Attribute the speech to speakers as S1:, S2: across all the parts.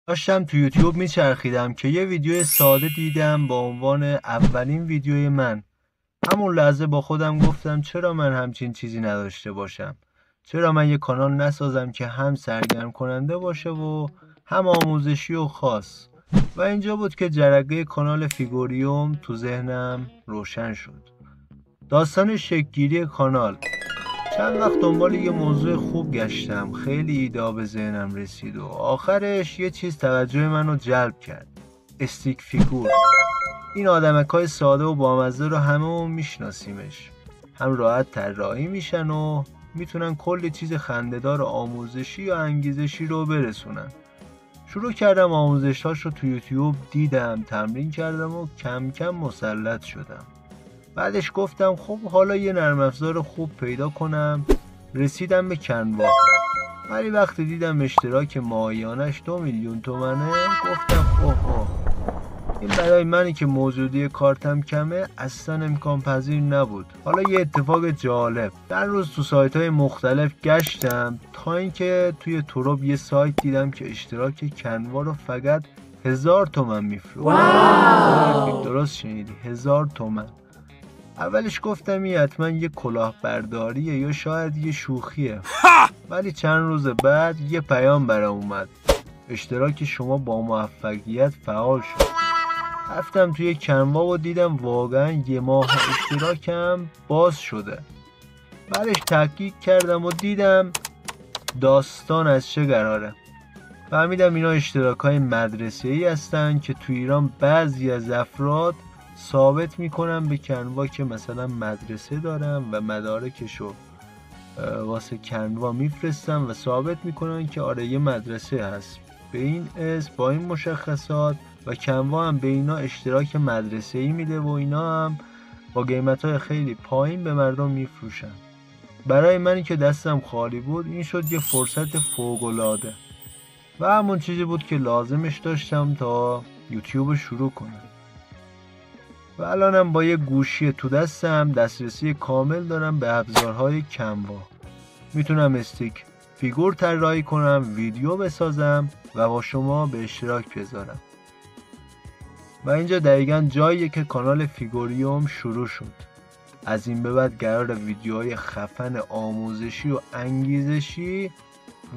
S1: داشتم تو یوتیوب میچرخیدم که یه ویدیو ساده دیدم با عنوان اولین ویدیوی من. همون لحظه با خودم گفتم چرا من همچین چیزی نداشته باشم؟ چرا من یه کانال نسازم که هم سرگرم کننده باشه و هم آموزشی و خاص؟ و اینجا بود که جرقه کانال فیگوریوم تو ذهنم روشن شد. داستان شکل‌گیری کانال. چند وقت دنبال یه موضوع خوب گشتم، خیلی ایده به ذهنم رسید و آخرش یه چیز توجه منو جلب کرد: استیک فیگور. این آدمکای ساده و بامزه رو هممون میشناسیمش، هم راحت طراحی میشن و میتونن کلی چیز خنده‌دار آموزشی و انگیزشی رو برسونن. شروع کردم آموزش‌هاش رو تو یوتیوب دیدم، تمرین کردم و کم کم مسلط شدم. بعدش گفتم خب حالا یه نرم افزار خوب پیدا کنم. رسیدم به کنوا، ولی وقتی دیدم اشتراک ماهیانش 2 میلیون تومنه گفتم اوه، این برای منی که موجودی کارتم کمه اصلا امکان پذیر نبود. حالا یه اتفاق جالب، در روز تو سایت های مختلف گشتم تا اینکه توی توراب یه سایت دیدم که اشتراک کنوا رو فقط 1000 تومن میفروخت. درست شنیدی، 1000 تومن. اولش گفتم این حتما یه کلاهبرداریه یا شاید یه شوخیه، ولی چند روز بعد یه پیام برام اومد: اشتراک شما با موفقیت فعال شد. رفتم توی کنوا و دیدم واقعا یه ماه اشتراکم باز شده. بعدش تحقیق کردم و دیدم داستان از چه قراره. فهمیدم اینا اشتراکای مدرسه‌ای هستن که تو ایران بعضی از افراد ثابت میکنن به کنوا که مثلا مدرسه دارن و مدارکشو واسه کنوا میفرستن و ثابت میکنن که آره یه مدرسه هست به این اسم با این مشخصات، و کنوا هم به اینا اشتراک مدرسه‌ای میده و اینا هم با قیمت‌های خیلی پایین به مردم میفروشن. برای منی که دستم خالی بود این شد یه فرصت فوق‌العاده و همون چیزی بود که لازمش داشتم تا یوتیوب شروع کنم. و الانم با یه گوشی تو دستم دسترسی کامل دارم به ابزارهای کنوا. میتونم استیک فیگور طراحی کنم، ویدیو بسازم و با شما به اشتراک بذارم. و اینجا دقیقاً جاییه که کانال فیگوریوم شروع شد. از این به بعد قرار ویدیوهای خفن آموزشی و انگیزشی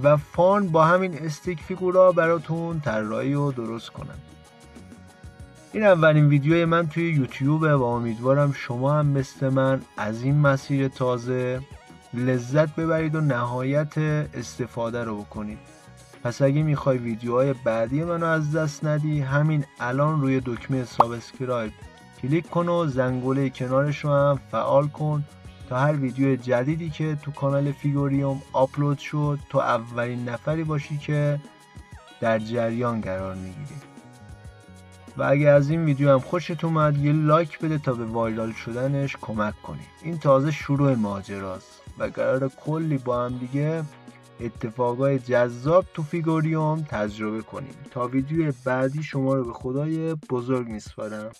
S1: و فان با همین استیک فیگورا براتون طراحی و درست کنم. این اولین ویدیوی من توی یوتیوبه و امیدوارم شما هم مثل من از این مسیر تازه لذت ببرید و نهایت استفاده رو بکنید. پس اگه میخوای ویدیوهای بعدی منو از دست ندی، همین الان روی دکمه سابسکرایب کلیک کن و زنگوله کنارش رو هم فعال کن تا هر ویدیو جدیدی که تو کانال فیگوریوم آپلود شد تو اولین نفری باشی که در جریان قرار میگیری. و اگه از این ویدیو هم خوشت اومد یه لایک بده تا به وایرال شدنش کمک کنی. این تازه شروع ماجراست و قرار کلی با هم دیگه اتفاقای جذاب تو فیگوریوم تجربه کنیم. تا ویدیو بعدی شما رو به خدای بزرگ میسپارم.